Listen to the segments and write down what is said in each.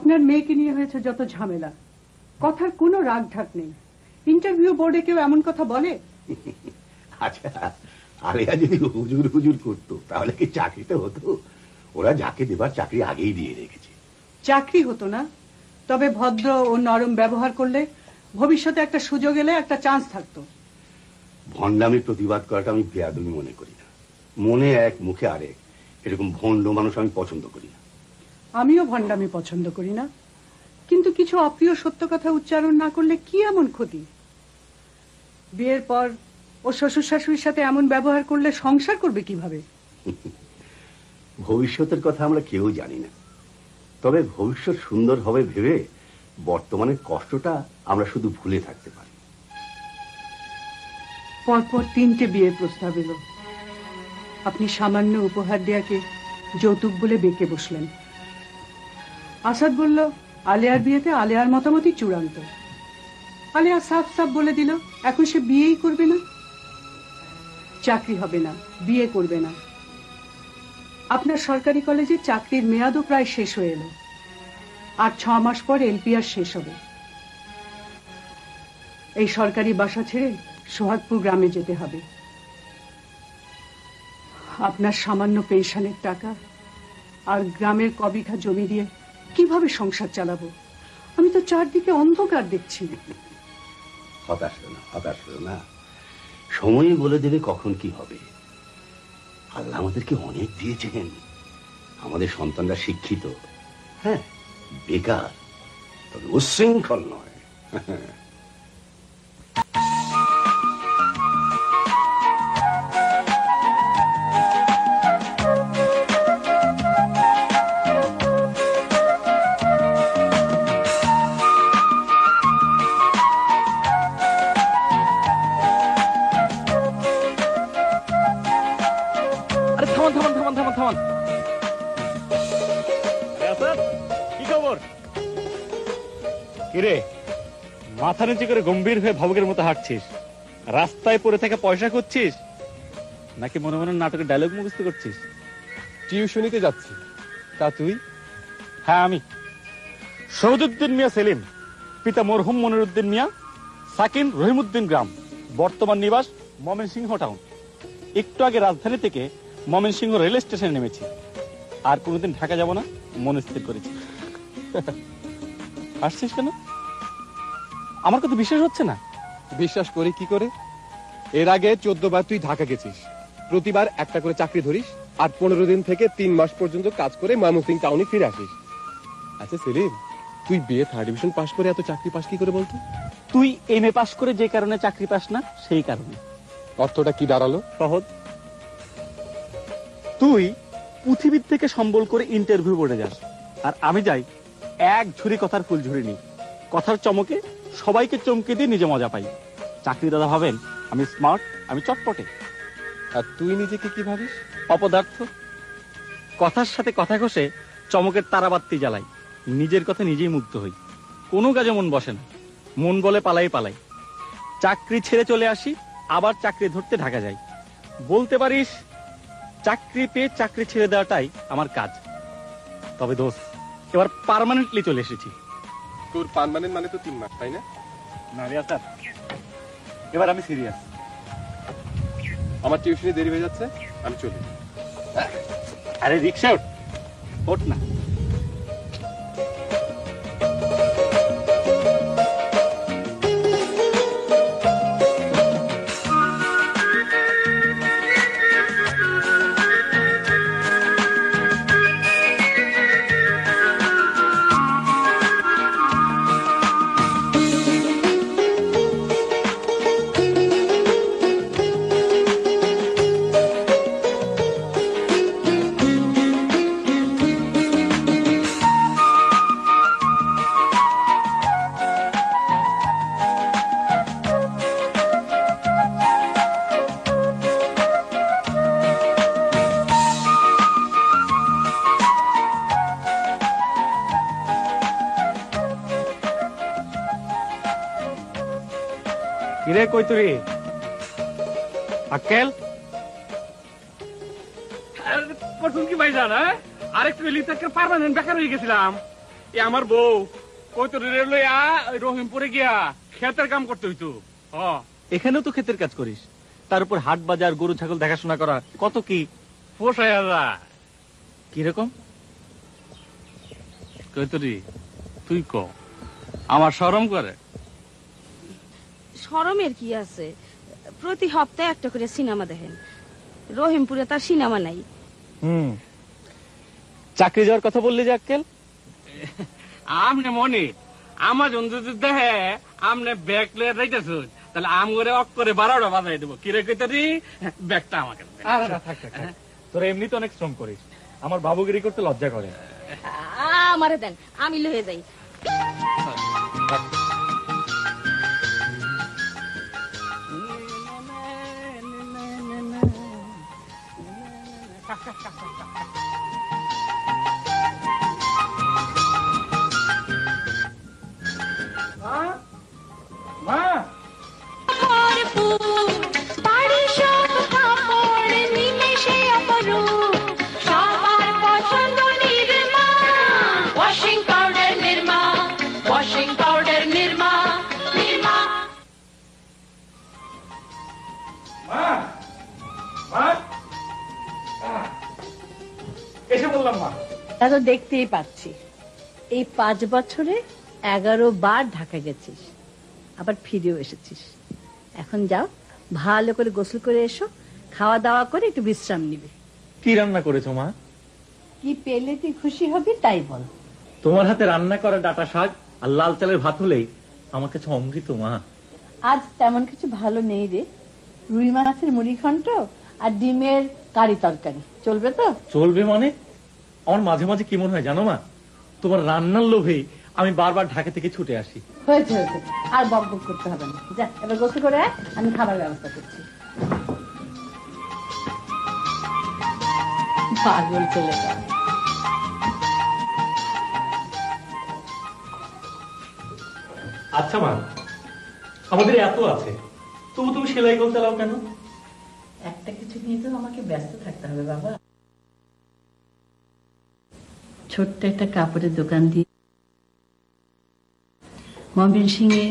আপনার মেয়েকে নিয়ে হয়েছে যত ঝামেলা, কথার কোনো রাগ ঢাক নেই। ইন্টারভিউ বোর্ডে কেউ এমন কথা বলে? আচ্ছা, আলিয়া যদি হুজুর হুজুর করতো তাহলে কি চাকরিটা হতো? ওরা যাকে দেবার চাকরি আগেই দিয়ে রেখেছে। চাকরি হতো না, তবে ভদ্র ও নরম ব্যবহার করলে ভবিষ্যতে একটা সুযোগ এলে একটা চান্স থাকতো। ভণ্ডামি প্রতিবাদ করাটা আমি বেয়াদবি মনে করি না। মনে এক মুখে আরেক, এরকম ভণ্ড মানুষ আমি পছন্দ করি না। আমিও ভণ্ডামি পছন্দ করি না, কিন্তু কিছু অপ্রিয় সত্য কথা উচ্চারণ না করলে কি এমন ক্ষতি? বিয়ের পর ও শ্বশুর শাশুড়ির সাথে এমন ব্যবহার করলে সংসার করবে কিভাবে? ভবিষ্যতের কথা আমরা কেউ জানি না, তবে ভবিষ্যৎ সুন্দর হবে ভেবে বর্তমানের কষ্টটা আমরা শুধু ভুলে থাকতে পারি। পরপর 3টে বিয়ের প্রস্তাব এলো, আপনি সামান্য উপহার দেয়াকে যৌতুক বলে বেঁকে বসলেন। আসাদ বলল আলিয়ার বিয়েতে আলিয়ার মতামতই চূড়ান্ত। আলিয়া সাফ সাফ বলে দিল এখন সে বিয়েই করবে না, চাকরি হবে না, বিয়ে করবে না। আপনার সরকারি কলেজে চাকরির মেয়াদও প্রায় শেষ হয়ে এলো, আর 6 মাস পর এলপিআর শেষ হবে। এই সরকারি বাসা ছেড়ে সোহাগপুর গ্রামে যেতে হবে। আপনার সামান্য পেনশনের টাকা আর গ্রামের কবিঘা জমি দিয়ে কিভাবে সংসার চালাবো? আমি তো চারদিকে অন্ধকার দেখছি। হতাশ হলো না, হতাশ হলো না, সময়ই বলে দেবে কখন কি হবে। আল্লাহ আমাদেরকে অনেক দিয়েছেন, আমাদের সন্তানরা শিক্ষিত, হ্যাঁ, বেকার, তবে উচ্ছৃঙ্খল নয়। কিরে, মাথা নিচু করে গম্ভীর হয়ে ভাবুকের মতো হাঁটছিস? রাস্তায় পড়ে থেকে পয়সা করছিস নাকি মনে মনে নাটকের ডায়লগ মুখস্থ করছিস? টিউশনিতে যাচ্ছি। তা তুই? হ্যাঁ, আমি শহীদুদ্দিন মিয়া সেলিম, পিতা মরহুম মনিরুদ্দিন মিয়া, সাকিন রহিমউদ্দিন গ্রাম, বর্তমান নিবাস ময়মনসিংহ টাউন। একটু আগে রাজধানী থেকে ময়মনসিংহ রেল স্টেশনে নেমেছি। আর কোনোদিন ঢাকা যাব না মনে স্থির করেছি। আসছিস কেন? আমার কথা বিশ্বাস হচ্ছে না? বিশ্বাস করি কি করে? এর আগে 14 বার তুই ঢাকা গেছিস, প্রতিবার একটা করে চাকরি ধরিস, আর 15 দিন থেকে 3 মাস পর্যন্ত কাজ করে ময়মনসিংহ টাউনে ফিরে আসিস। আচ্ছা সেলিম, তুই বিএ 3rd ডিভিশন পাস করে এত চাকরি পাস কি করে বলতো? তুই এমএ পাস করে যে কারণে চাকরি পাস না সেই কারণে। অর্থটা কি দাঁড়ালো? সহজ, তুই পৃথিবীর থেকে সম্বল করে ইন্টারভিউ বোর্ডে যাস, আর আমি যাই এক ঝুড়ি কথার ফুল ঝুড়ি নি। কথার চমকে সবাইকে চমকে দিয়ে নিজে মজা পাই। চাকরি দাদা ভাবেন আমি স্মার্ট, আমি চটপটে। আর তুই নিজেকে কি ভাবিস? অপদার্থ। কথার সাথে কথা ঘষে চমকের তারাবাত্তি জ্বালাই, নিজের কথা নিজেই মুগ্ধ হই। কোনো কাজে মন বসে না, মন বলে পালাই পালাই। চাকরি ছেড়ে চলে আসি, আবার চাকরি ধরতে ঢাকা যাই। বলতে পারিস চাকরি পেয়ে চাকরি ছেড়ে দেওয়াটাই আমার কাজ। তবে দোস্ত, এবার পার্মানেন্টলি চলে এসেছি। তোর পার্মানেন্ট মানে তো 3 মাস, তাই না? না রিয়া স্যার, এবার আমি সিরিয়াস। আমার টিউশনি দেরি হয়ে যাচ্ছে, আমি চলি। আরে রিক্সা ওঠ না। কিরে কই তুই? আক্কেল কি ভাই জানা আরেকটু লিটাকে পার্মানেন্ট বেকার হয়ে গেছিলাম। এ আমার বউ কই তো রে লইয়া রহিমপুরে গিয়া ক্ষেতের কাম করতে হইতো। এখানেও তো ক্ষেতের কাজ করিস, তার উপর হাট বাজার গরু ছাগল দেখাশোনা করা কত কি পোষায় যায়। কিরকম? কই তো রে তুই ক, আমার শরম করে? শরমের কি আছে, প্রতি সপ্তাহে একটা করে সিনেমা দেখেন, রহিমপুরে তার সিনেমা নাই। চাকরি যাওয়ার কথা বললি যে আক্কেল, আমনে মনে আমার যদি দেখে আমনে ব্যাগ লইয়া যাইতেছ, তাহলে আম করে অক করে 12টা বাজাই দেবো। কিরে কইতে রি ব্যাগটা আমাকে দে। তোরা এমনি তো অনেক শ্রম করিস, আমার বাবুগিরি করতে লজ্জা করে। আমারে দেন, আমি লয়ে যাই। মা এসে বললাম মা। তা তো দেখতেই পাচ্ছি এই 5 বছরে 11 বার ঢাকা গেছিস, আবার ফিরেও এসেছিস। এখন যাও, ভালো করে গোসল করে এসো, খাওয়া দাওয়া করে একটু বিশ্রাম নিবে। কি রান্না করেছো মা? কি পেলে তুই খুশি হবি তাই বল। তোমার হাতে রান্না করা ডাটা শাক আর লাল চালের ভাত হলেই আমার কাছে অমৃত মা। আজ তেমন কিছু ভালো নেই রে, রুই মাছের মুড়ি ঘন্ট আর ডিমের কারি তরকারি চলবে তো? চলবে মানে? আমার মাঝে মাঝে কি মনে হয় জানো মা, তোমার রান্নার লোভে আমি বারবার ঢাকা থেকে ছুটে আসি। হয়েছে হয়েছে, আর বক বক করতে হবে না। যা এবার গোসল করে আয়, আমি খাবার ব্যবস্থা করছি। পাগল চলে যাও। আচ্ছা মা, আমাদের এত আছে, তবু তুমি সেলাই করতে চালাও কেন? একটা কিছু নিয়ে তো আমাকে ব্যস্ত থাকতে হবে বাবা। ছোট্ট একটা কাপড়ের দোকান দিয়ে ময়মনসিংহে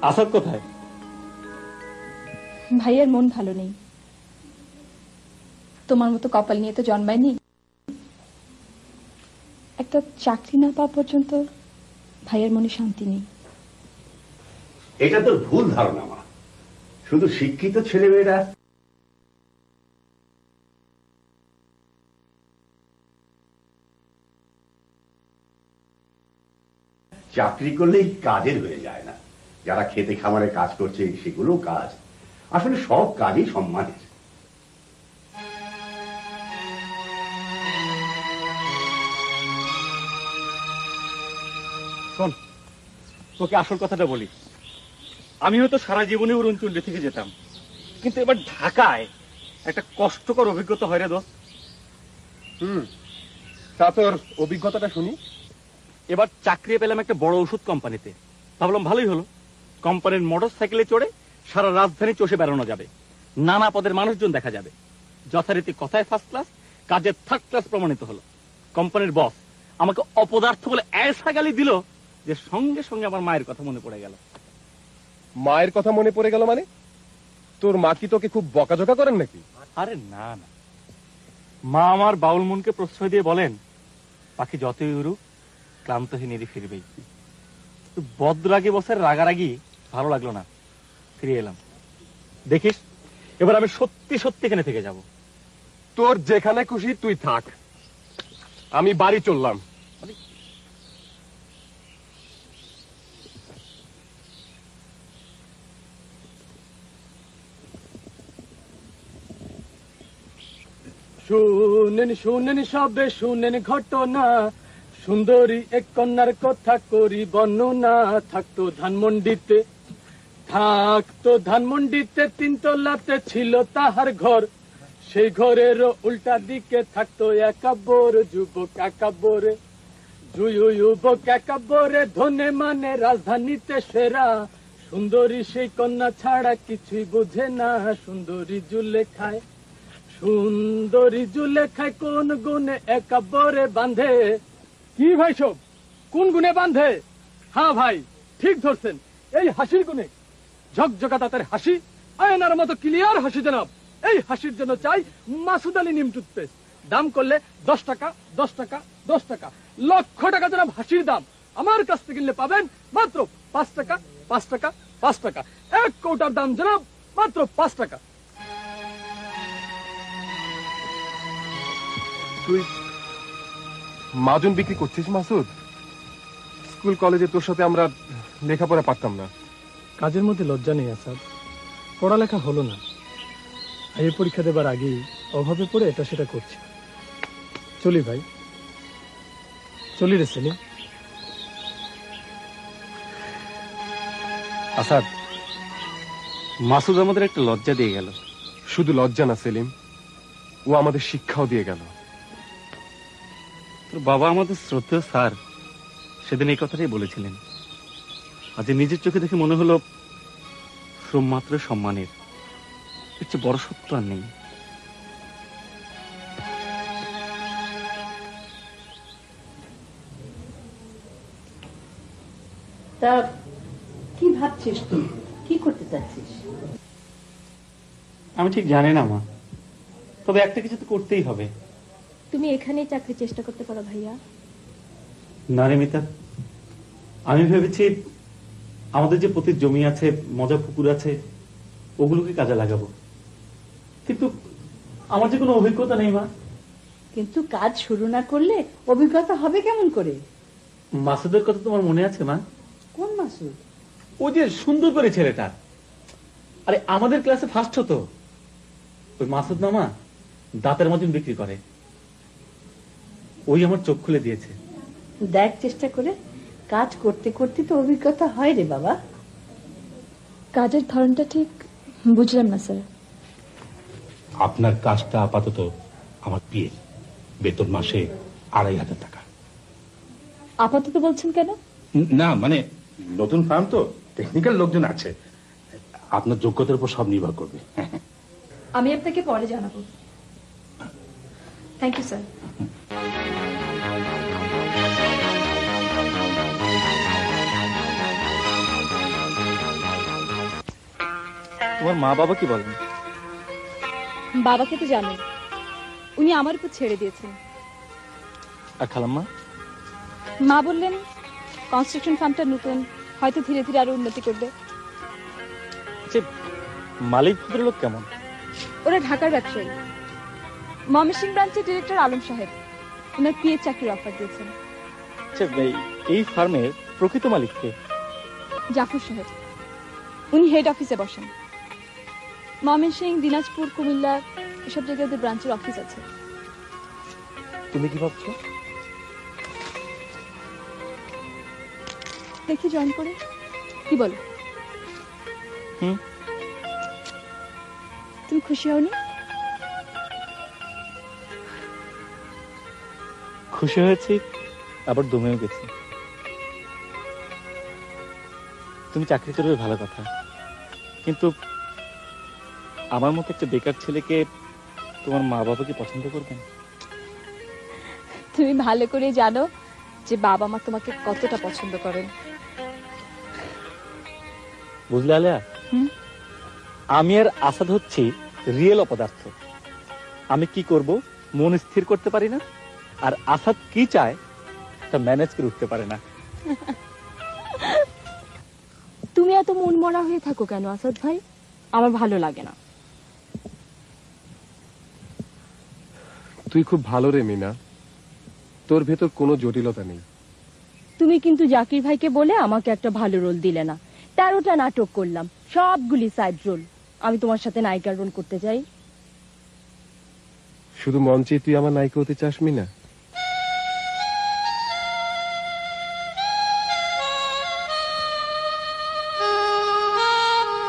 আসাদ কোথায়? ভাইয়ের মন ভালো নেই। তোমার মতো কপাল নিয়ে তো জন্মায়নি। একটা চাকরি না পাওয়া পর্যন্ত ভাইয়ের মনে শান্তি নেই। এটা তো ভুল ধারণা মা। শুধু শিক্ষিত ছেলেমেয়েরা চাকরি করলেই কাজের হয়ে যায় না। যারা খেতে খামারে কাজ করছে সেগুলো কাজ। আসলে সব কাজই সম্মানের। শোন, তোকে আসল কথাটা বলি। আমি হয়তো সারা জীবনে অরুণচন্ডী থেকে যেতাম, কিন্তু এবার ঢাকায় একটা কষ্টকর অভিজ্ঞতা হয় রে দোস্ত। তা তোর অভিজ্ঞতাটা শুনি। এবার চাকরি পেলাম একটা বড় ওষুধ কোম্পানিতে। ভাবলাম ভালোই হলো, কোম্পানির মোটর সাইকেলে চড়ে সারা রাজধানী চষে বেড়ানো যাবে, নানা পদের মানুষজন দেখা যাবে। যথারীতি কথায় ফার্স্ট ক্লাস, কাজে থার্ড ক্লাস প্রমাণিত হলো। কোম্পানির বস আমাকে অপদার্থ বলে এসা গালি দিল যে সঙ্গে সঙ্গে আমার মায়ের কথা মনে পড়ে গেল। মায়ের কথা মনে পড়ে গেল মানে? তোর মা কি তোকে খুব বকাঝকা করেন নাকি? আরে না না, মা আমার বাউল মনকে প্রশ্রয় দিয়ে বলেন, পাখি যতই উড়ুক ক্লান্তহীনেরই ফিরবেই। বদরাগী বসের রাগারাগি ভালো লাগলো না, ফিরে এলাম। দেখিস এবার আমি সত্যি সত্যি এখানে থেকে যাব। তোর যেখানে খুশি তুই থাক, আমি বাড়ি চললাম। শুনেন শুনেন সবে শুনেন ঘটনা, সুন্দরী এক কন্যার কথা করি বর্ণনা। থাকতো ধানমন্ডিতে তিনতলাতে ছিল তাহার ঘর, সেই ঘরের উল্টা দিকে থাকতো একাব্বর যুবক একাব্বরে। যুবক একাব্বরে ধনে মানে রাজধানীতে সেরা, সুন্দরী সেই কন্যা ছাড়া কিছুই বুঝে না। সুন্দরী জুলেখায় কোন গুণে একাব্বরে বাঁধে। কি ভাই সব কোন গুণে বাঁধে? হ্যাঁ ভাই ঠিক ধরছেন, এই হাসির গুণে। ঝকঝকা তাদের হাসি, আয়নার মতো ক্লিয়ার হাসি জনাব। এই হাসির জন্য চাই মাসুদ আলী নিম টুথপেস্ট, দাম করলে 10 টাকা 10 টাকা 10 টাকা, লক্ষ টাকা জনাব হাসির দাম। আমার কাছ থেকে কিনলে পাবেন মাত্র 5 টাকা 5 টাকা 5 টাকা। এক কৌটার দাম জনাব মাত্র 5 টাকা। তুই মাজন বিক্রি করছিস মাসুদ? স্কুল কলেজে তোর সাথে আমরা লেখাপড়া পারতাম না। কাজের মধ্যে লজ্জা নেই আসাদ, পড়ালেখা হলো না। এই পরীক্ষা দেবার আগেই অভাবে পড়ে এটা সেটা করছি। চলি ভাই, চলি রে সেলিম। আসাদ, মাসুদ আমাদের একটা লজ্জা দিয়ে গেল। শুধু লজ্জা না সেলিম, ও আমাদের শিক্ষাও দিয়ে গেল। তোর বাবা আমাদের শ্রদ্ধেয় স্যার সেদিন এই কথাটাই বলেছিলেন। আজ নিজের চোখে দেখে মনে হলো শ্রম মাত্র সম্মানের, এর চেয়ে বড় সত্য আর নেই। তা কি ভাবছিস তুই, কি করতে চাচ্ছিস? আমি ঠিক জানি না মা, তবে একটা কিছু তো করতেই হবে। তুমি এখানেই চাকরি চেষ্টা করতে পারো ভাইয়া। না রে মিতা, আমি ভেবেছি আমাদের যে প্রতি জমি আছে, মজা পুকুর আছে, ওগুলোকে কাজে লাগাবো। কিন্তু আমার যে কোনো অভিজ্ঞতা নেই মা। কিন্তু কাজ শুরু না করলে অভিজ্ঞতা হবে কেমন করে? মাসুদের কথা তোমার মনে আছে মা? কোন মাসুদ? ও যে সুন্দর করে ছেলেটা, আরে আমাদের ক্লাসে ফার্স্ট হতো। ওই মাসুদ না মা, দাঁতের মতন বিক্রি করে। ওই আমার চোখ খুলে দিয়েছে। দেখ চেষ্টা করে, কাজ করতে করতে তো অভিজ্ঞতা হয় রে বাবা। কাজের ধরনটা ঠিক বুঝলাম না স্যার। আপনার কাজটা আপাতত আমার পিএ, বেতন মাসে 2500 টাকা। আপাতত বলছেন কেন? না মানে নতুন ফার্ম তো, টেকনিক্যাল লোকজন আছে, আপনার যোগ্যতার উপর সব নির্ভর করবে। আমি আপনাকে পরে জানাবো। Thank you sir. তোমার মা বাবা কি বলেন? বাবাকে তো জানেন, উনি আমার উপর ছেড়ে দিয়েছেন। আর খালাম্মা? মা বললেন কনস্ট্রাকশন ফার্মটা নতুন, হয়তো ধীরে ধীরে আরো উন্নতি করবে। মালিক লোক কেমন? ওরা ঢাকার ব্যবসায়ী। ময়মনসিংহ ব্রাঞ্চের ডিরেক্টর আলম সাহেব ওনার পিএ চাকরির অফার দিয়েছেন। এই ফার্মের প্রকৃত মালিক কে? জাফর সাহেব, উনি হেড অফিসে বসেন। ময়মনসিংহ, দিনাজপুর, কুমিল্লা এসব জায়গায় ওদের ব্রাঞ্চের অফিস আছে। তুমি কি ভাবছো? দেখি জয়েন করে, কি বলো? তুমি খুশি হওনি? খুশি হয়েছি, আবার দমেও গেছি। তুমি চাকরি করবে ভালো কথা, কিন্তু আমার মতো একটা বেকার ছেলেকে তোমার মা বাবা কি পছন্দ করবেন? তুমি ভালো করে জানো যে বাবা মা তোমাকে কতটা পছন্দ করেন। বুঝলে আলেয়া, আমি আর আসাদ হচ্ছি রিয়েল অপদার্থ। আমি কি করব মন স্থির করতে পারি না, আর আসাদ কি চায় তা ম্যানেজ করে উঠতে পারে না। তুমি এত মন মরা হয়ে থাকো কেন আসাদ ভাই? আমার ভালো লাগে না। তুই খুব ভালো রে মিনা, তোর ভেতর কোনো জটিলতা নেই। তুমি কিন্তু জাকির ভাইকে বলে আমাকে একটা ভালো রোল দিলে না। 13টা নাটক করলাম, সবগুলি সাইড রোল। আমি তোমার সাথে নায়িকার রোল করতে চাই। শুধু মঞ্চে তুই আমার নায়িকা হতে চাস মিনা?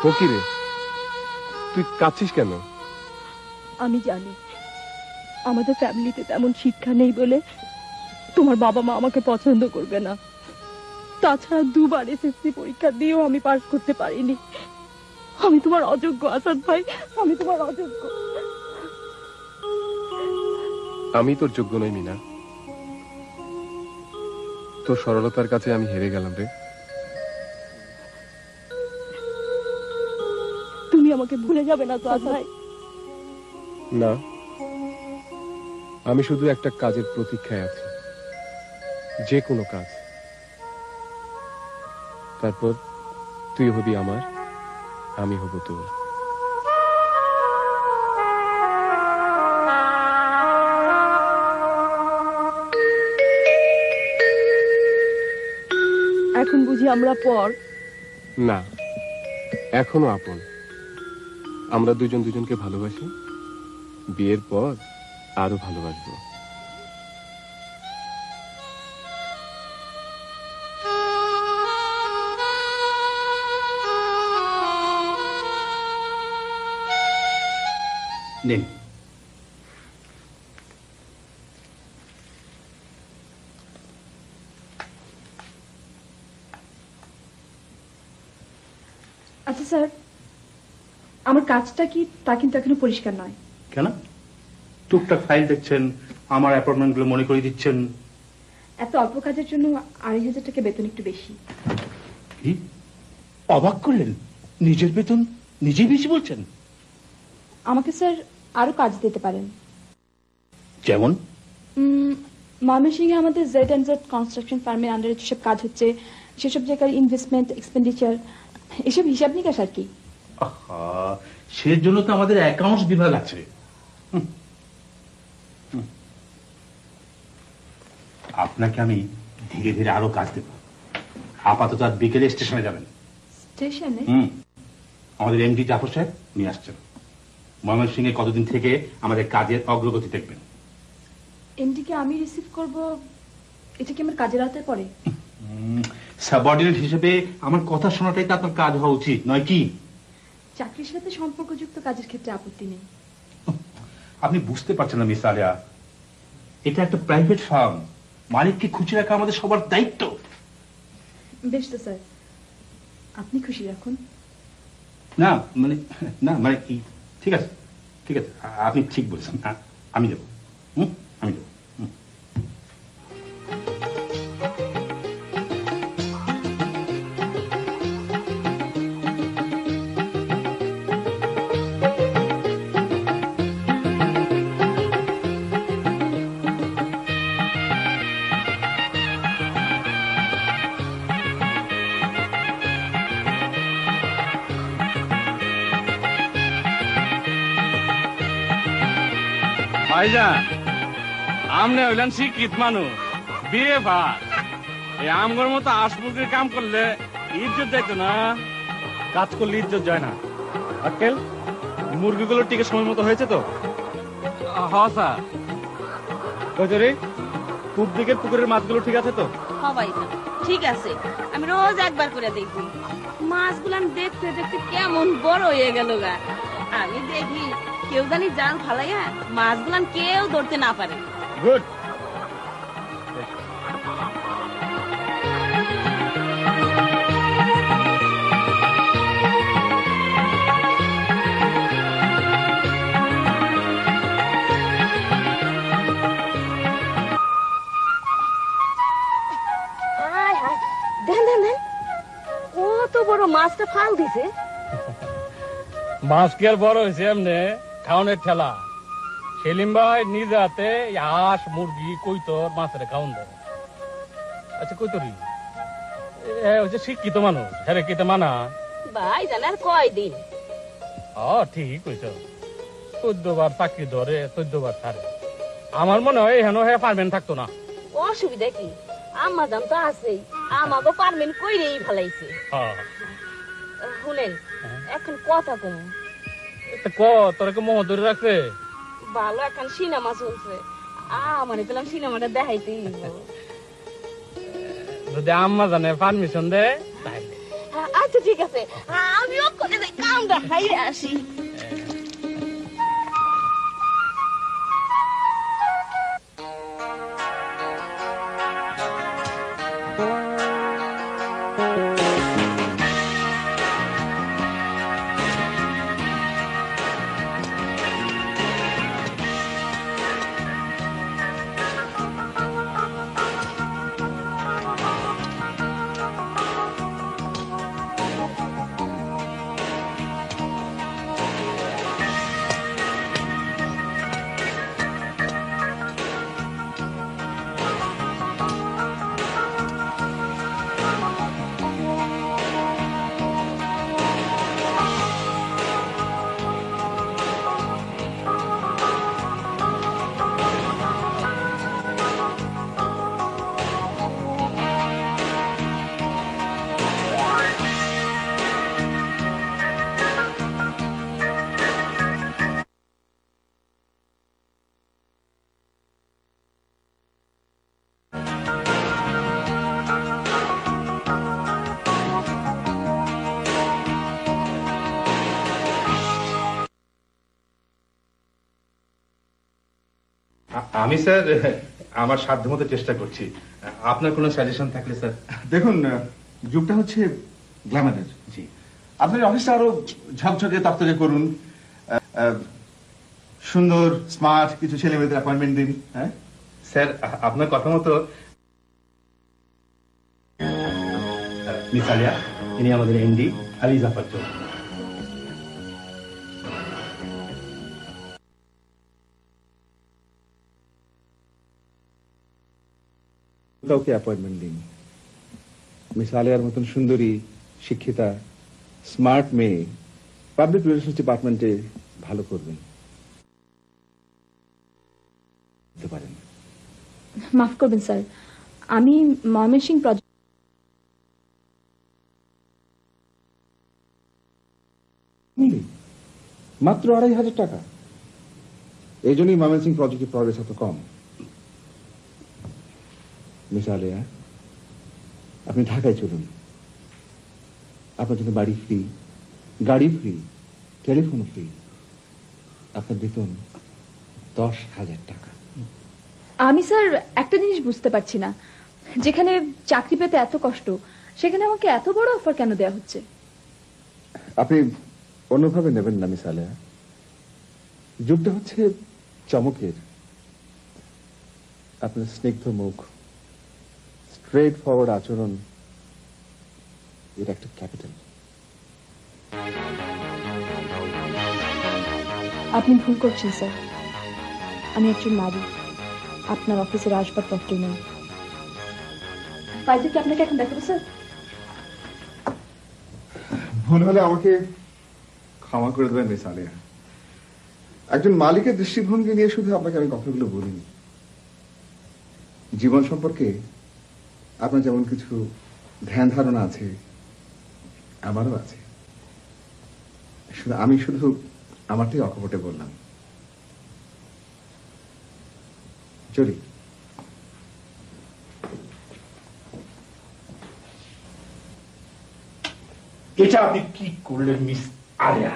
ও কি রে, তুই কাঁদছিস কেন? আমি জানি আমাদের ফ্যামিলিতে তেমন শিক্ষা নেই বলে তোমার বাবা মা আমাকে পছন্দ করবে না। তাছাড়া দুবার এসএসসি পরীক্ষা দিয়েও আমি পাস করতে পারিনি। আমি তোমার অযোগ্য আসাদ ভাই, আমি তোমার অযোগ্য। আমি তোর যোগ্য নই মিনা, তোর সরলতার কাছে আমি হেরে গেলাম রে। তুমি আমাকে ভুলে যাবে না তো আসাদ ভাই? না, আমি শুধু একটা কাজের প্রতীক্ষায় আছি, যে কোনো কাজ। তারপর তুই হবি আমার, আমি হব তোর। এখন বুঝি আমরা পর? না, এখনো আপন। আমরা দুজন দুজনকে ভালোবাসি, বিয়ের পর আরো ভালোবাসবো। নিন। আচ্ছা স্যার, আমার কাজটা কি তা কিন্তু এখনো পরিষ্কার নয়। কেন? টুকটাক ফাইল দেখছেন, আমার অ্যাপয়েন্টমেন্ট গুলো মনে করে দিচ্ছেন। এত অল্প কাজের জন্য 2,500 টাকা বেতন একটু বেশি। কি অবাক করলেন? নিজের বেতন নিজেই বেশি বলছেন? আমাকে স্যার আরো কাজ দিতে পারেন। যেমন? ময়মনসিংহে আমাদের Z&Z কনস্ট্রাকশন ফার্মের আন্ডারে যেসব কাজ হচ্ছে, সেসব জায়গার ইনভেস্টমেন্ট, এক্সপেন্ডিচার, এসব হিসাব নিকাশ আর কি। সেজন্য তো আমাদের অ্যাকাউন্টস বিভাগ আছে। আপনাকে আমি ধীরে ধীরে আরো কাজ দেব। আপাতত আজ বিকেলে স্টেশনে যাবেন। স্টেশনে? আমাদের এমডি জাফর সাহেব নিয়ে আসছেন। ময়মনসিংহে কতদিন থেকে আমাদের কাজের অগ্রগতি দেখবেন। এমডি কে আমি রিসিভ করব, এটা কি আমার কাজের আওতায় পড়ে? সাবঅর্ডিনেট হিসেবে আমার কথা শোনাটাই তো আপনার কাজ হওয়া উচিত নয় কি? চাকরির সাথে সম্পর্কযুক্ত কাজের ক্ষেত্রে আপত্তি নেই। আপনি বুঝতে পারছেন না মিস আলিয়া, এটা একটা প্রাইভেট ফার্ম, মালিককে খুশি রাখা আমাদের সবার দায়িত্ব। বেশ তো স্যার, আপনি খুশি রাখুন। না মানে, না মানে ঠিক আছে, ঠিক আছে, আপনি ঠিক বলছেন। আমি যাবো, আমি যাবো। ভাইজান, আমনে হইলেন শিক্ষিত মানুষ, বিয়ে পাস। এই আমগর মতো আশমুরগির কাম করলে ইজ্জত যাইতো না। কাজ করলে ইজ্জত যায় না। আক্কেল, মুরগিগুলো টিকে সময় মতো হয়েছে তো? হ্যাঁ স্যার। কচুরি, পূব দিকের পুকুরের মাছগুলো ঠিক আছে তো? সবাই ঠিক আছে, আমি রোজ একবার করে দেখি। মাছগুলান দেখতে দেখতে কেমন বড় হয়ে গেল গা। আমি দেখি কেউ জানি জাল ফালাইয়া মাছগুলান কেউ ধরতে না পারে। গুড। কত বড় মাছটা ফাল দিছে। মাছ কি আর বড় হয়েছে এমনি খাওয়ানোর ঠেলা। সেলিম ভাই নিজে হাতে হাঁস মুরগি কইতর মাছের খাওয়ান দেয়। আচ্ছা কইতরি হচ্ছে শিক্ষিত মানুষ, হ্যাঁ কি মানা ভাই জানার কয়দিন? ঠিক কইছ, 14 বার চাকরি ধরে 14 বার ছাড়ে। আমার মনে হয় হেন হ্যাঁ পারবেন থাকতো না। অসুবিধা কি? আম্মা জান তো আছেই, আমাকে পারবেন কইরেই ফেলাইছে। শুনেন, এখন কথা কম। ক তোরা কি মোহ ধরে রাখছে? ভালো এখন সিনেমা চলছে আমার পেলাম সিনেমাটা দেখাইতেই হইবো। যদি আম্মা জানে পারমিশন দে তাইলে আচ্ছা ঠিক আছে আমিও করে যাই কামটা খাইয়ে আসি। আমি স্যার আমার সাধ্যমতো চেষ্টা করছি, আপনার কোনো সাজেশন থাকলে স্যার। দেখুন, যুগটা হচ্ছে গ্ল্যামারের। জি, আপনার অফিসটা আরো ঝকঝকে তকতকে করুন, সুন্দর স্মার্ট কিছু ছেলে মেয়েদের অ্যাপয়েন্টমেন্ট দিন। হ্যাঁ স্যার, আপনার কথা মতো। মিস আলিয়া, ইনি আমাদের এমডি আলী জাফর চৌধুরী। কাউকে অ্যাপয়েন্টমেন্ট দিন। মিস আলিয়ার মতন সুন্দরী, শিক্ষিতা, স্মার্ট মেয়ে পাবলিক রিলেশনস ডিপার্টমেন্টে ভালো করবেন পারেন। মাফ করবেন স্যার, আমি ময়মনসিংহ প্রজেক্ট মাত্র 2,500 টাকা। এই জন্যই ময়মনসিংহ প্রজেক্টের প্রগ্রেস এত কম। মিস আলিয়া, আপনি ঢাকায় চলুন। আপনার জন্য বাড়ি ফ্রি, গাড়ি ফ্রি, টেলিফোন ফ্রি। আপনার বেতন 10,000 টাকা। আমি স্যার একটা জিনিস বুঝতে পারছি না, যেখানে চাকরি পেতে এত কষ্ট সেখানে আমাকে এত বড় অফার কেন দেওয়া হচ্ছে? আপনি অন্যভাবে নেবেন না মিস আলিয়া। যুগটা হচ্ছে চমকের। আপনার স্নিগ্ধ মুখ, স্ট্রেট ফরওয়ার্ড আচরণ, এর একটা ক্যাপিটাল। আপনি ভুল করছেন স্যার, আমি একজন নারী, আপনার অফিসের আসবাবপত্র নেই। ফাইলটা কি আপনাকে এখন দেখাবো স্যার? ভুল হলে আমাকে ক্ষমা করে দেবেন মিস আলিয়া। একজন মালিকের দৃষ্টিভঙ্গি নিয়ে শুধু আপনাকে আমি কথাগুলো বলিনি। জীবন সম্পর্কে আপনার যেমন কিছু ধ্যান ধারণা আছে, আমারও আছে। আমি শুধু আমারটাই অকপটে বললাম। চলি। এটা আপনি কি করলেন মিস আলিয়া?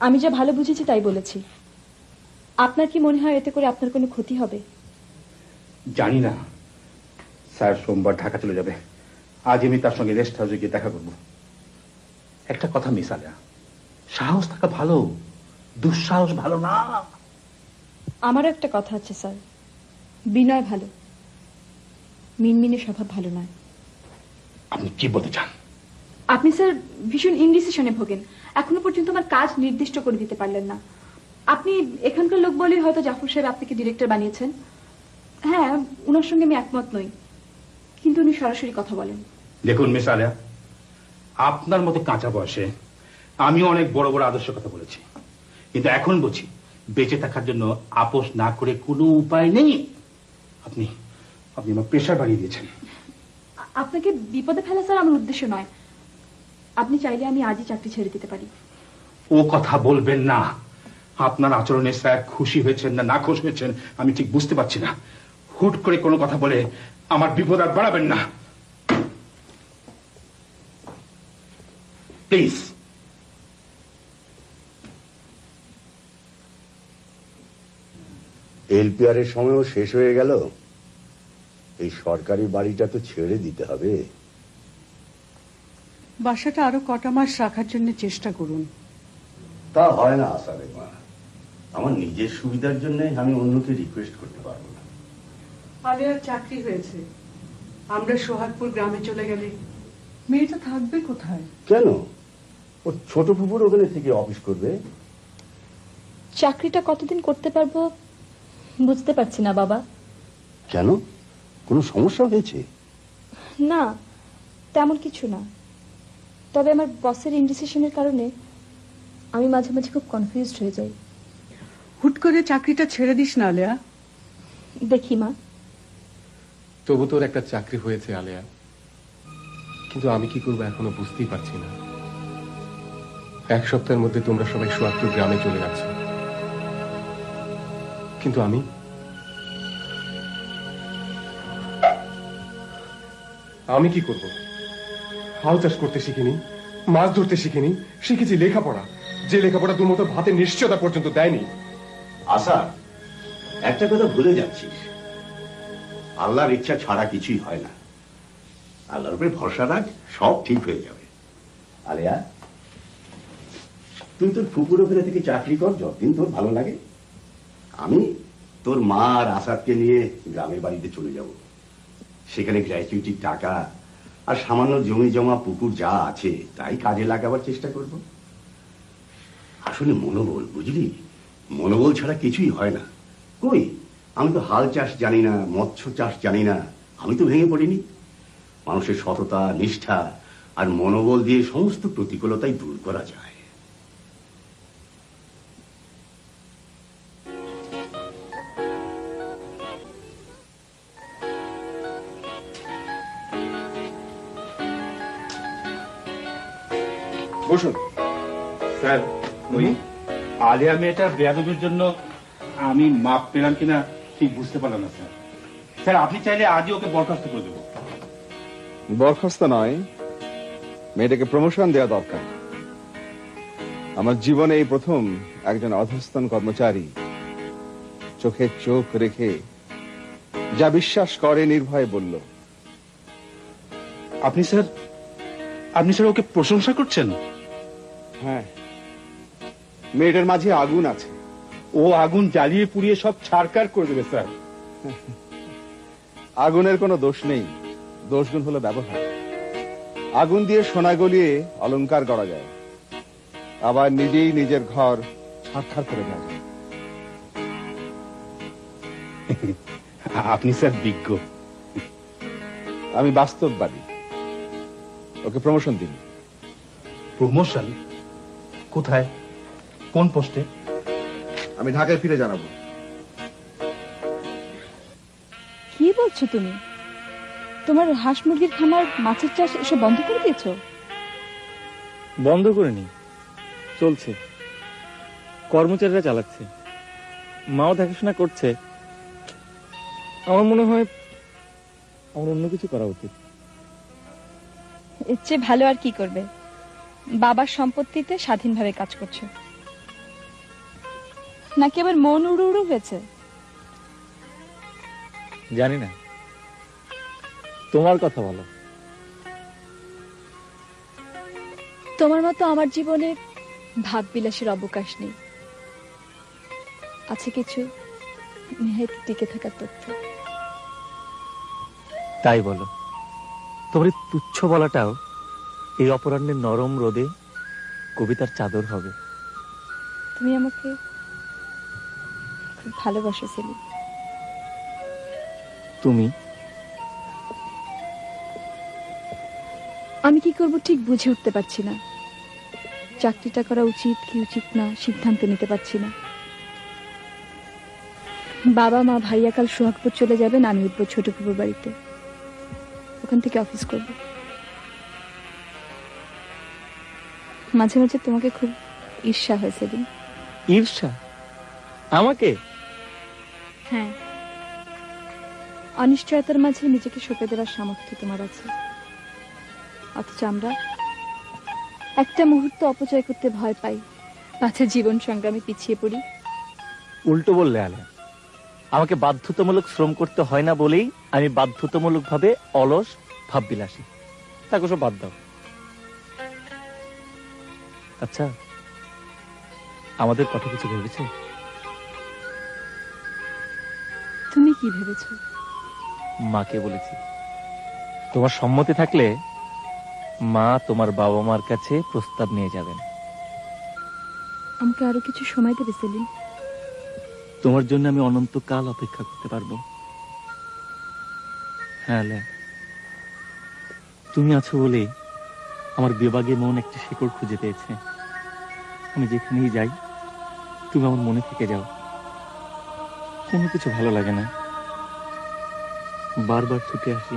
আমি যা ভালো বুঝেছি তাই বলেছি। আপনার কি মনে হয় এতে করে আপনার কোনো ক্ষতি হবে? জানি না। স্যার সোমবার ঢাকা চলে যাবে, আজ আমি তার সঙ্গে রেস্ট হাউসে গিয়ে দেখা করব। একটা কথা মিস আলিয়া, সাহস থাকা ভালো, দুঃসাহস ভালো না। আমারও একটা কথা আছে স্যার, বিনয় ভালো, মিনমিনে স্বভাব ভালো নয়। আপনি কি বলতে চান? আপনি স্যার ভীষণ ইনডিসিশনে ভোগেন, এখনো পর্যন্ত আমার কাজ নির্দিষ্ট করে দিতে পারলেন না। আপনি এখানকার লোক বলেই হয়তো জাফর সাহেব আপনাকে ডিরেক্টর বানিয়েছেন। হ্যাঁ, উনার সঙ্গে আমি একমত নই, কিন্তু উনি সরাসরি কথা বলেন। দেখুন মিস আলিয়া, আপনার মতো কাঁচা বয়সে আমি অনেক বড় বড় আদর্শ কথা বলেছি, কিন্তু এখন বুঝি বেঁচে থাকার জন্য আপোষ না করে কোনো উপায় নেই। আপনি আপনি আমার প্রেশার বাড়িয়ে দিয়েছেন। আপনাকে বিপদে ফেলা স্যার আমার উদ্দেশ্য নয়। আপনি চাইলে আমি আজই চাকরি ছেড়ে দিতে পারি। ও কথা বলবেন না। আপনার আচরণে স্যার খুশি হয়েছেন না না খুশি হয়েছেন আমি ঠিক বুঝতে পারছি না। হুট করে কোনো কথা বলে আমার বিপদ আর বাড়াবেন না প্লিজ। এলপিআর এর সময়ও শেষ হয়ে গেল, এই সরকারি বাড়িটা তো ছেড়ে দিতে হবে। বাসাটা আরো কটা মাস রাখার জন্য চেষ্টা করুন। তা হয় না আসারে মা, আমার নিজের সুবিধার জন্য আমি অন্যকে রিকোয়েস্ট করতে পারবো না। আলিয়ার চাকরি হয়েছে, আমরা সোহাগপুর গ্রামে চলে গেলে মেয়েটা থাকবে কোথায়? কেন? ও ছোট ফুপুর ওখানে থেকে অফিস করবে। চাকরিটা কতদিন করতে পারবো বুঝতে পারছি না বাবা। কেন, কোনো সমস্যা হয়েছে? না, তেমন কিছু না। তবে আমার বসের ইনডিসিশনের কারণে আমি মাঝে মাঝে খুব কনফিউজড হয়ে যাই। হুট করে চাকরিটা ছেড়ে দিস না আলিয়া। দেখি মা। তবু তোর একটা চাকরি হয়েছে আলেয়া, কিন্তু আমি কি করবো এখনো বুঝতেই পারছি না। এক সপ্তাহের মধ্যে তোমরা সবাই সোহাগপুর গ্রামে চলে যাচ্ছ, কিন্তু আমি কি করব? হাল চাষ করতে শিখিনি, মাছ ধরতে শিখিনি, শিখেছি লেখাপড়া। যে লেখাপড়া তোর মতো ভাতের নিশ্চয়তা পর্যন্ত দেয়নি। আশা, একটা কথা ভুলে যাচ্ছিস, আল্লাহর ইচ্ছা ছাড়া কিছুই হয় না। আল্লাহর উপরে ভরসা রাখ, সব ঠিক হয়ে যাবে। আলিয়া, তুই তোর ফুপুর ওখানে থেকে চাকরি কর যতদিন তোর ভালো লাগে। আমি তোর মা আর আসাদকে নিয়ে গ্রামের বাড়িতে চলে যাব। সেখানে গ্র্যাচুইটির টাকা আর সামান্য জমি জমা পুকুর যা আছে তাই কাজে লাগাবার চেষ্টা করব। আসলে মনোবল, বুঝলি, মনোবল ছাড়া কিছুই হয় না। কই, আমি তো হাল চাষ জানি না, মৎস্য চাষ জানি না, আমি তো ভেঙে পড়িনি। মানুষের সততা, নিষ্ঠা আর মনোবল দিয়ে সমস্ত প্রতিকূলতাই দূর করা যায়। বসুন স্যার, ওই আলিয়া মেয়েটার বেয়াদবির জন্য আমি মাপ পেলাম কিনা ঠিক বুঝতে পারলাম না স্যার। স্যার, আপনি চাইলে আজই ওকে বরখাস্ত করে দেবো। বরখাস্ত নয়, মেয়েটাকে প্রমোশন দেওয়া দরকার। আমার জীবনে এই প্রথম একজন অধস্তন কর্মচারী চোখে চোখ রেখে যা বিশ্বাস করে নির্ভয়ে বলল। আপনি স্যার ওকে প্রশংসা করছেন? হ্যাঁ, মেয়েটার মাঝে আগুন আছে। ও আগুন জ্বালিয়ে পুড়িয়ে সব ছারকার করে দেবে স্যার। আগুনের কোনো দোষ নেই, দোষগুণ হলো ব্যবহার। আগুন দিয়ে সোনা গলিয়ে অলংকার করা যায়, আবার নিজেই নিজের ঘর ছারখার করে দেওয়া যায়। আপনি স্যার বিজ্ঞ। আমি বাস্তববাদী। ওকে প্রমোশন দিন। প্রমোশন? কোথায়, কোন পোস্টে? আমি ঢাকায় ফিরে জানাবো। কি বলছো তুমি? তোমার হাঁস মুরগির খামার, মাছের চাষ এসব বন্ধ করে দিয়েছো? বন্ধ করিনি, চলছে। কর্মচারীরা চালাচ্ছে, মাও দেখাশোনা করছে। আমার মনে হয় আমার অন্য কিছু করা উচিত। এর চেয়ে ভালো আর কি করবে? বাবার সম্পত্তিতে স্বাধীনভাবে কাজ করছো, নাকি আবার মন উড়ু উড়ু হয়েছে? জানি না, তোমার কথা বলো। তোমার মতো আমার জীবনে ভাব বিলাসের অবকাশ নেই। আছে কিছু নিহাত টিকে থাকার তথ্য। তাই বলো, তোমার এই তুচ্ছ বলাটাও এই অপরাহ্নের নরম রোদে কবিতার চাদর হবে। তুমি আমাকে খুব ভালোবাসো সেলিম। তুমি? আমি কি করব ঠিক বুঝে উঠতে পারছি না। চাকরিটা করা উচিত কি উচিত না সিদ্ধান্ত নিতে পারছি না। বাবা মা ভাইয়া কাল সোহাগপুর চলে যাবেন, আমি উঠবো ছোট ফুপুর বাড়িতে, ওখান থেকে অফিস করব। মাঝে মাঝে তোমাকে খুব ঈর্ষা হয় সেদিন। ঈর্ষা? আমাকে? হ্যাঁ, অনিশ্চয়তার মাঝে নিজেকে সঁপে দেওয়ার সামর্থ্য তোমার আছে, অথচ আমরা একটা মুহূর্ত অপচয় করতে ভয় পাই, পাছে জীবন সংগ্রামে পিছিয়ে পড়ি। উল্টো বললে আলিয়া, আমাকে বাধ্যতামূলক শ্রম করতে হয় না বলেই আমি বাধ্যতামূলক ভাবে অলস ভাববিলাসী। তাকে সব বাদ দাও। আচ্ছা, আমাদের কথা কিছু ভেবেছো? তুমি কি ভেবেছো? মাকে বলেছি, তোমার সম্মতি থাকলে মা তোমার বাবা মার কাছে প্রস্তাব নিয়ে যাবেন। আমাকে আরো কিছু সময় দেবে সেলিম? তোমার জন্য আমি অনন্তকাল অপেক্ষা করতে পারবো। হ্যাঁ আলিয়া, তুমি আছো বলে আমার বিভাগে মন একটা শিকড় খুঁজে পেয়েছে। আমি যেখানেই যাই তুমি আমার মনে থেকে যাও। কোনো কিছু ভালো লাগে না, বারবার ছুটে আসি।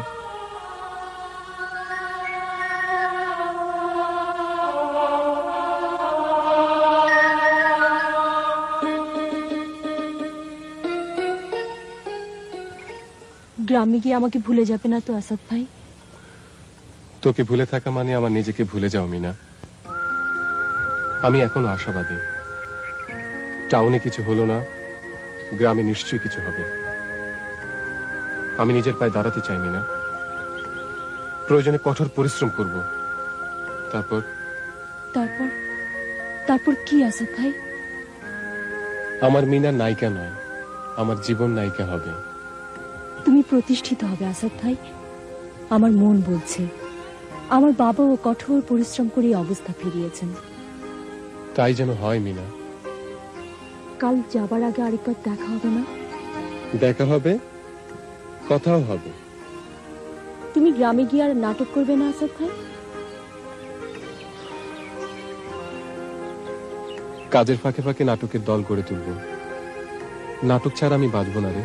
গ্রামে গিয়ে আমাকে ভুলে যাবে না তো আসাদ ভাই? তোকে ভুলে থাকা মানে আমার নিজেকে ভুলে যাও মিনা। আমি এখনো আশাবাদী। টাউনে কিছু হলো না, গ্রামে নিশ্চয়ই কিছু হবে। আমি নিজের পায়ে দাঁড়াতে চাই মিনা। প্রয়োজনে কঠোর পরিশ্রম করব। তারপর তারপর তারপর কি আসাদ ভাই? আমার মিনা নায়িকা নয়, আমার জীবন নায়িকা হবে। তুমি প্রতিষ্ঠিত হবে আসাদ ভাই, আমার মন বলছে। আমার বাবাও কঠোর পরিশ্রম করে এই অবস্থা ফিরিয়েছেন। তাই যেন হয় মিনা। কাল যাবার আগে আরেকবার দেখা হবে না? দেখা হবে, কথাও হবে। তুমি গ্রামে গিয়ে আর নাটক করবে না আসাদ ভাই? কাজের ফাঁকে ফাঁকে নাটকের দল গড়ে তুলব। নাটক ছাড়া আমি বাঁচব না রে।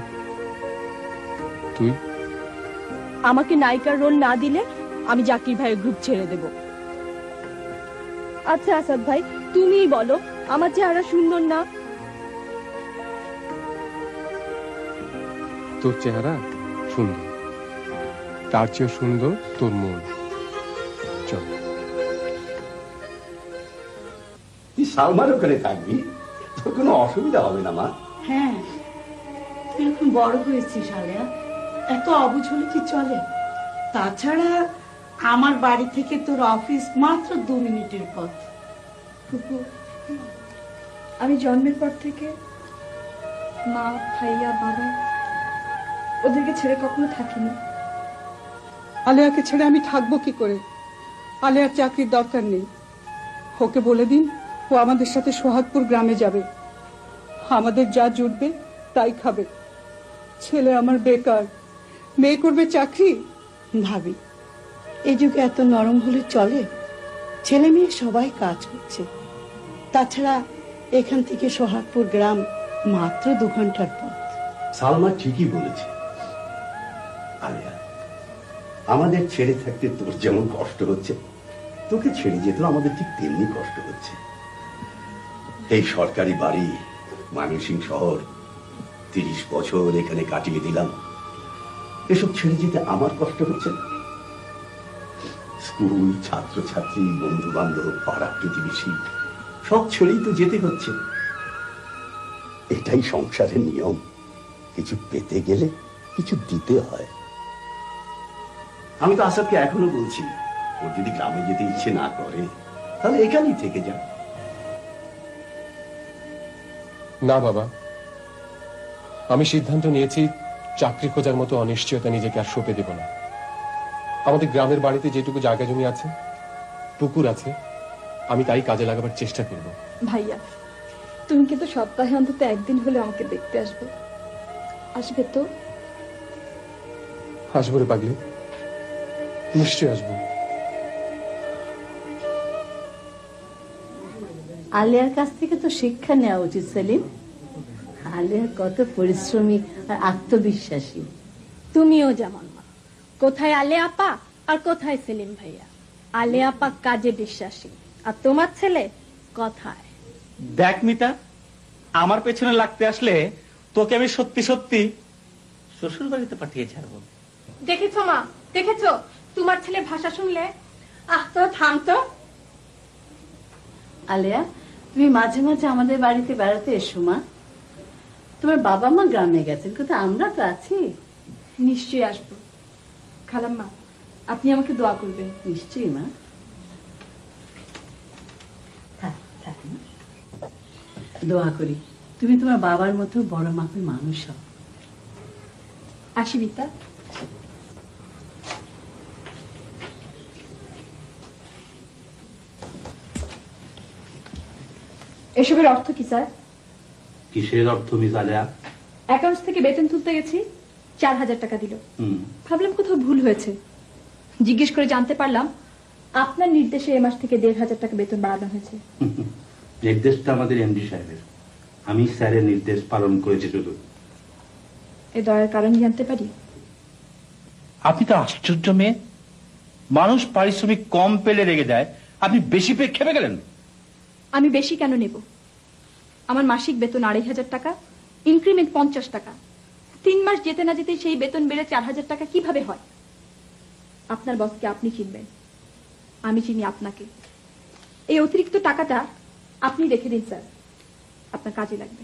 তুই? আমাকে নায়িকার রোল না দিলে আমি জাকির ভাইয়ের গ্রুপ ছেড়ে দেব। আচ্ছা আসাদ ভাই, তুমিই বলো, আমার চেহারা সুন্দর না? তোর চেহারা সুন্দর, তার চেয়ে সুন্দর তোর মন। চল। তুই সালমার ওখানে থাকবি, তোর কোনো অসুবিধা হবে না মা। হ্যাঁ, তুই এখন বড় হয়েছিস আলিয়া, এত অবুঝ হলে কি চলে? তাছাড়া আমার বাড়ি থেকে তোর অফিস মাত্র 2 মিনিটের পথ। ফুপু, আমি জন্মের পর থেকে মা, ভাইয়া, বাবা ওদেরকে ছেড়ে কখনো থাকিনি। আলিয়াকে ছেড়ে আমি থাকবো কি করে? আলিয়ার চাকরির দরকার নেই। ওকে বলে দিন ও আমাদের সাথে সোহাগপুর গ্রামে যাবে। আমাদের যা জুটবে তাই খাবে। ছেলে আমার বেকার, মেয়ে করবে চাকরি। ভাবি, এই যুগে এত নরম হলে চলে? ছেলে মেয়ে সবাই কাজ করছে। তাছাড়া এখান থেকে সোহাগপুর গ্রাম মাত্র 2 ঘন্টার পথ। সালমা ঠিকই বলেছে। আলিয়া, আমাদের ছেড়ে থাকতে তোর যেমন কষ্ট হচ্ছে, তোকে ছেড়ে যেতেও আমাদের ঠিক তেমনি কষ্ট হচ্ছে। এই সরকারি বাড়ি, ময়মনসিংহ শহর, 30 বছর এখানে কাটিয়ে দিলাম। এসব ছেড়ে যেতে আমার কষ্ট হচ্ছে না? স্কুল, ছাত্রছাত্রী, বন্ধু বান্ধব, পাড়া প্রতিবেশী সব ছেড়েই তো যেতে হচ্ছে। এটাই সংসারের নিয়ম। কিছু পেতে গেলে কিছু দিতে হয়। আমি তো আসাদকে এখনো বলছি, ওর যদি গ্রামে যেতে ইচ্ছে না করে তাহলে এখানেই থেকে যা। না বাবা, আমি সিদ্ধান্ত নিয়েছি চাকরি খোঁজার মতো অনিশ্চয়তা নিজেকে আর সঁপে দেব না। আমাদের গ্রামের বাড়িতে যেটুকু জায়গা জমি আছে, পুকুর আছে, আমি তাই কাজে লাগাবার চেষ্টা করব। ভাইয়া, তুমি কিন্তু সপ্তাহে অন্তত একদিন হলে আমাকে দেখতে আসবে। আসবে তো? আসবো রে পাগলি, নিশ্চয়ই আসবো। আলিয়ার কাছ থেকে তো শিক্ষা নেওয়া উচিত সেলিম। আলিয়া কত পরিশ্রমী আর আত্মবিশ্বাসী। তুমিও যেমন মা। কোথায় আলে আপা আর কোথায় সেলিম ভাইয়া? আলে আপা কাজে বিশ্বাসী, আর তোমার ছেলে কথায়। দেখ মিতা, আমার পেছনে লাগতে আসলে তোকে আমি সত্যি সত্যি শ্বশুর বাড়িতে পাঠিয়ে ছাড়বো। দেখেছো মা, দেখেছো তোমার ছেলে ভাষা শুনলে? তো থাম তো। আলেয়া, তুমি মাঝে মাঝে আমাদের বাড়িতে বেড়াতে এসো মা। তোমার বাবা মা গ্রামে গেছেন, কিন্তু আমরা তো আছি। নিশ্চয়ই আসবো। খালাম্মা, আপনি আমাকে দোয়া করবেন। নিশ্চয়ই মা। থাক থাক মা। দোয়া করি তুমি তোমার বাবার মতো বড় মাপের মানুষ হও। আসি বিতা। এসবের অর্থ কি স্যার? কিসের অর্থ মিস আলেয়া? অ্যাকাউন্টস থেকে বেতন তুলতে গেছি, 4000 টাকা দিল। ভাবলাম কোথাও ভুল হয়েছে, জিজ্ঞেস করে জানতে পারলাম আপনার নির্দেশে এ মাস থেকে 1500 টাকা বেতন বাড়ানো হয়েছে। নির্দেশটা আমাদের এমডি সাহেবের, আমি স্যারের নির্দেশ পালন করেছি শুধু। এ দয়ার কারণ জানতে পারি? আপনি তো আশ্চর্য মেয়ে, মানুষ পারিশ্রমিক কম পেলে রেগে যায়, আপনি বেশি পেয়ে খেপে গেলেন। আমি বেশি কেন নেব? আমার মাসিক বেতন 2500 টাকা, ইনক্রিমেন্ট 50 টাকা। 3 মাস যেতে না যেতে সেই বেতন বেড়ে 4000 টাকা কিভাবে হয়? আপনার বসকে আপনি চিনবেন, আমি চিনি আপনাকে। এই অতিরিক্ত টাকাটা আপনি রেখে দিন স্যার, আপনার কাজে লাগবে।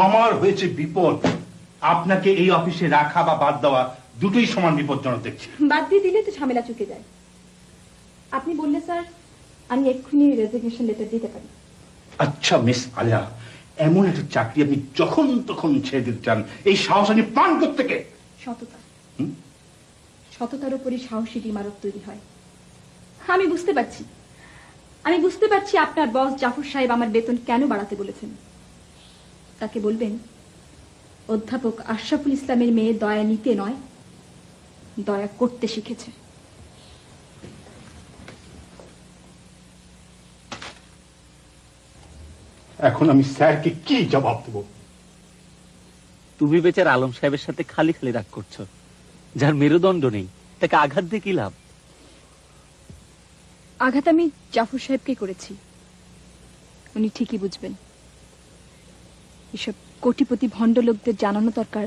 আমার হয়েছে বিপদ, আপনাকে এই অফিসে রাখা বা বাদ দেওয়া দুটোই সমান বিপজ্জনক দেখছি। বাদ দিয়ে দিলে তো ঝামেলা চুকে যায়। আপনি বললে স্যার আমি এক্ষুনি রেজিগনেশন লেটার দিতে পারি। আচ্ছা মিস আলিয়া, এমন একটা চাকরি আপনি যখন তখন ছেড়ে দিতে চান, এই সাহস আপনি পান কোত্থেকে? সততা, সততার উপরই সাহসী ইমারত তৈরি হয়। আমি বুঝতে পারছি আপনার বস জাফর সাহেব আমার বেতন কেন বাড়াতে বলেছেন। তাকে বলবেন অধ্যাপক আশরাফুল ইসলামের মেয়ে দয়া নিতে নয়, দয়া করতে শিখেছে। এখন আমি স্যারকে কি জবাব দেব? তুমি বেচার আলম সাহেবের সাথে খালি খালি রাগ করছো। যার মেরুদণ্ড নেই তাকে আঘাত দিয়ে কি লাভ? আঘাত আমি জাফর সাহেবকে করেছি, উনি ঠিকই বুঝবেন। এসব কোটিপতি ভণ্ড লোকদের জানানো দরকার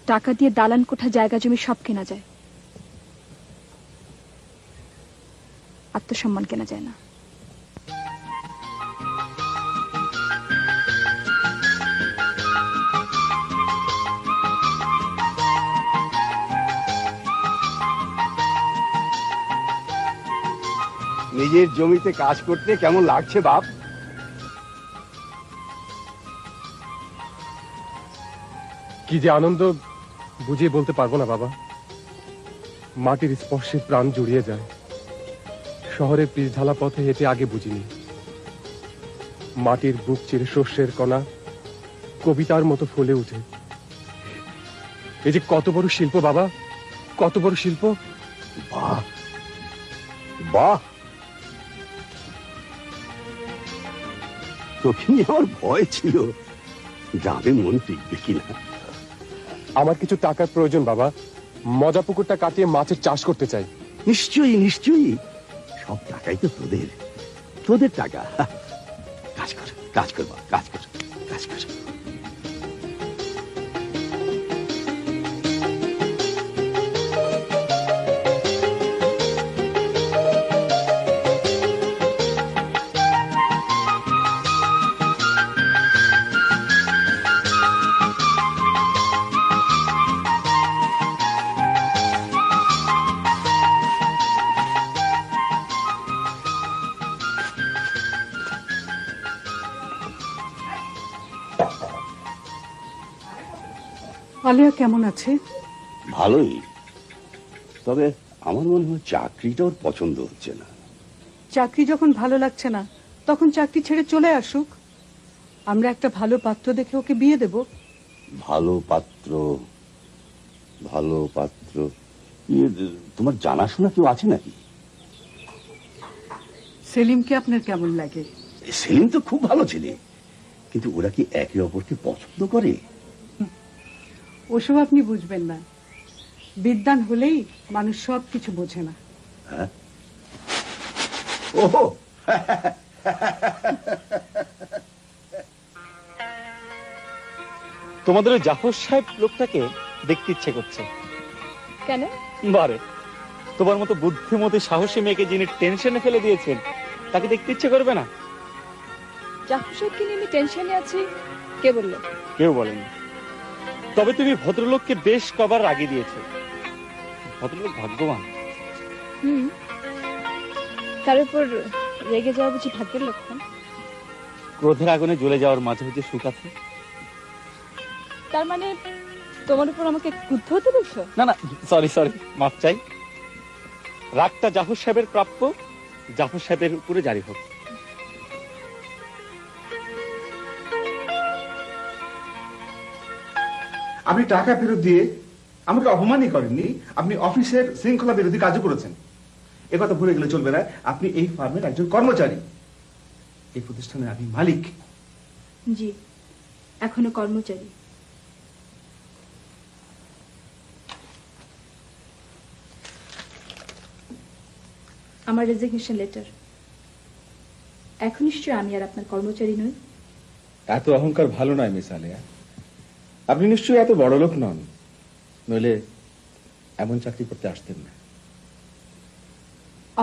টাকা দিয়ে দালান কোঠা জায়গা জমি সব কেনা যায়, আত্মসম্মান কেনা যায় না। নিজের জমিতে কাজ করতে কেমন লাগছে বাপ? কি যে আনন্দ বুঝিয়ে বলতে পারবো না বাবা। মাটির স্পর্শে প্রাণ জুড়িয়ে যায়। শহরের পিচ ঢালা পথে হেঁটে আগে বুঝিনি। মাটির বুক চিরে শস্যের কণা কবিতার মতো ফুলে উঠে। এই যে কত বড় শিল্প বাবা, কত বড় শিল্প! বাহ বাহ, তোকে নিয়ে আমার ভয় ছিল, গ্রামে মন টিকবে কিনা। আমার কিছু টাকার প্রয়োজন বাবা, মজা পুকুরটা কাটিয়ে মাছের চাষ করতে চাই। নিশ্চয়ই নিশ্চয়ই, সব টাকাই তো তোদের, তোদের টাকা। কাজ কর কাজ কর বাপ, কাজ কর কাজ কর। আলিয়া কেমন আছে? ভালোই, তবে আমার মনে হয় চাকরিটা ওর পছন্দ হচ্ছে না। চাকরি যখন ভালো লাগছে না তখন চাকরি ছেড়ে চলে আসুক, আমরা একটা ভালো পাত্র দেখে ওকে বিয়ে দেব। ভালো পাত্র, ভালো পাত্র? তোমার জানাশোনা কেউ আছে নাকি? সেলিমকে আপনার কেমন লাগে? সেলিম তো খুব ভালো ছেলে, কিন্তু ওরা কি একে অপরকে পছন্দ করে? ওসব আপনি বুঝবেন না, বিদ্বান হলেই মানুষ সব কিছু বোঝে না। হ্যাঁ, ওহো তোমাদের ওই জাফর সাহেব লোকটাকে দেখতে ইচ্ছে করছে। কেন? বারে, তোমার মতো বুদ্ধিমতী সাহসী মেয়েকে যিনি টেনশনে ফেলে দিয়েছেন তাকে দেখতে ইচ্ছে করবে না? জাফর সাহেবকে নিয়ে আমি টেনশনে আছি কে বললো? কেউ বলেনি। তবে তুমি ভদ্রলোককে বেশ কবার রাগিয়ে দিয়েছো। ভদ্রলোক ভাগ্যবান। তার উপর রেগে যাওয়া বুঝি ভাগ্যের লক্ষণ? ক্রোধের আগুনে জ্বলে যাওয়ার মাঝে মাঝে সুখ আছে। তার মানে তোমার উপর আমাকে ক্রুদ্ধ হতে বলছো? না না, সরি সরি, মাফ চাই। রাগটা জাফর সাহেবের প্রাপ্য, জাফর সাহেবের উপরে জারি হোক। আপনি টাকা ফেরত দিয়ে আমাকে অপমানই করেননি, আপনি অফিসের শৃঙ্খলা বিরোধী কাজও করেছেন। একথা ভুলে গেলে চলবে না, আপনি এই ফার্মের একজন কর্মচারী, এই প্রতিষ্ঠানের আপনি মালিক। জি, এখনো কর্মচারী। আমার রেজিগনেশন লেটার। এখন নিশ্চয়ই আমি আর আপনার কর্মচারী নই। এত অহংকার ভালো নয় মিস আলিয়া। আপনি নিশ্চয়ই এত বড় লোক নন, নইলে এমন চাকরি করতে আসতেন না।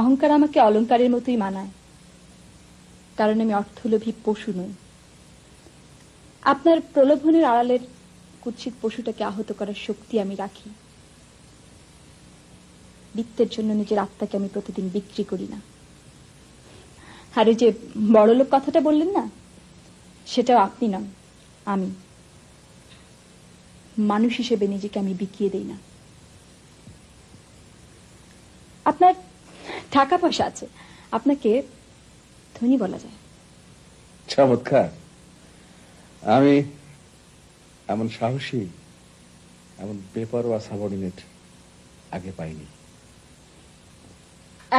অহংকার আমাকে অলংকারের মতোই মানায়, কারণ আমি অর্থলোভী পশু নই। আপনার প্রলোভনের আড়ালের কুৎসিত পশুটাকে আহত করার শক্তি আমি রাখি। বিত্তের জন্য নিজের আত্মাকে আমি প্রতিদিন বিক্রি করি না। আর ওই যে বড়লোক কথাটা বললেন না, সেটাও আপনি নন, আমি। মানুষ হিসেবে নিজেকে আমি বিকিয়ে দেই না। আপনার টাকা পয়সা আছে, আপনাকে ধনী বলা যায়। চমৎকার। আমি এমন সাহসী, এমন বেপরোয়া সাবঅর্ডিনেট আগে পাইনি।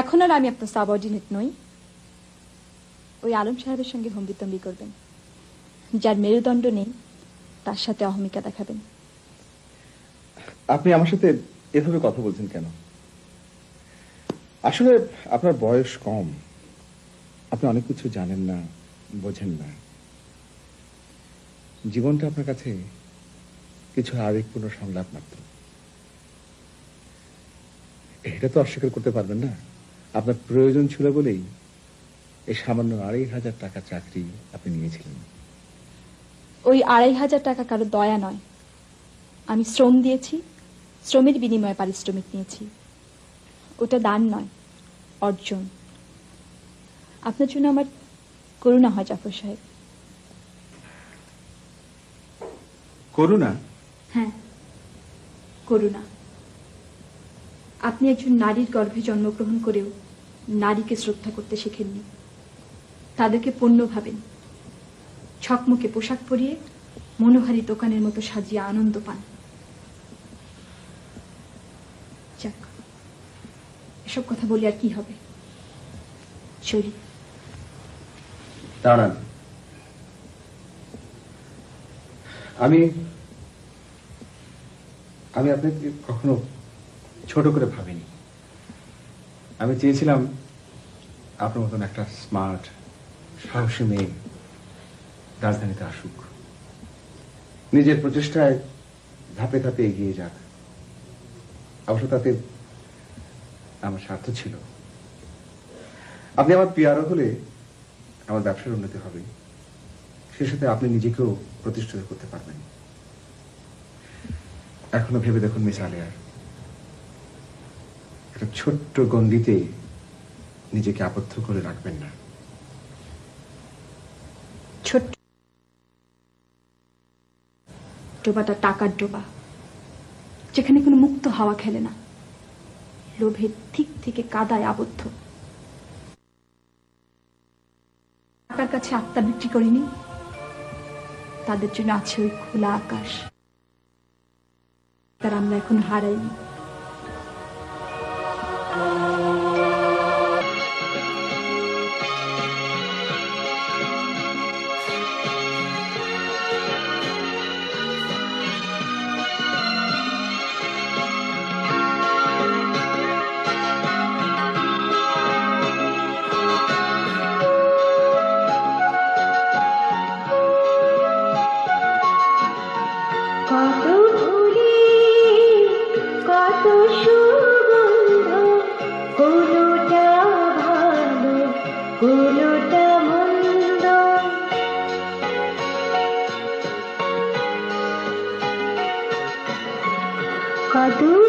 এখন আর আমি আপনার সাবঅর্ডিনেট নই। ওই আলম সাহেবের সঙ্গে হম্বিতম্বি করবেন, যার মেরুদণ্ড নেই তার সাথে অহমিকা দেখাবেন। আপনি আমার সাথে এভাবে কথা বলছেন কেন? আসলে আপনার বয়স কম, আপনি অনেক কিছু জানেন না, বোঝেন না। জীবনটা আপনার কাছে কিছু আবেগপূর্ণ সংলাপ মাত্র। এটা তো অস্বীকার করতে পারবেন না, আপনার প্রয়োজন ছিল বলেই এই সামান্য ২৫০০ টাকা চাকরি আপনি নিয়েছিলেন। ওই ২৫০০ টাকা কারো দয়া নয়। আমি শ্রম দিয়েছি, শ্রমের বিনিময়ে পারিশ্রমিক নিয়েছি। ওটা দান নয়, অর্জন। আপনার জন্য আমার করুণা হয় জাফর সাহেব। করুণা? হ্যাঁ, করুণা। আপনি একজন নারীর গর্ভে জন্মগ্রহণ করেও নারীকে শ্রদ্ধা করতে শেখেননি। তাদেরকে পণ্য ভাবেন, ছকমকে পোশাক পরিয়ে মনোহারী দোকানের মতো সাজিয়ে আনন্দ পান। যাক, এসব কথা বলি আর কি হবে। চলি। দাঁড়ান, আমি আপনাকে কখনো ছোট করে ভাবিনি। আমি চেয়েছিলাম আপনার মতন একটা স্মার্ট, সাহসী মেয়ে রাজধানীতে আসুক, নিজের প্রচেষ্টায় ধাপে ধাপে এগিয়ে যাক। অবশ্য তাতে আমার স্বার্থ ছিল। আপনি আমার পিয়ারও হলে আমার ব্যবসার উন্নতি হবে, সে সাথে আপনি নিজেকেও প্রতিষ্ঠিত করতে পারবেন। এখনো ভেবে দেখুন মিস আলিয়া, একটা ছোট্ট গণ্ডিতে নিজেকে আবদ্ধ করে রাখবেন না। ছোট্ট ডোবাটা টাকার ডোবা, যেখানে কোনো মুক্ত হাওয়া খেলে না, লোভের ঠিক থেকে কাদায় আবদ্ধ। টাকার কাছে আত্মা বিক্রি করিনি, তাদের জন্য আছে ওই খোলা আকাশ, তার আমরা এখন হারাইনি। হলোটা মন্দ কত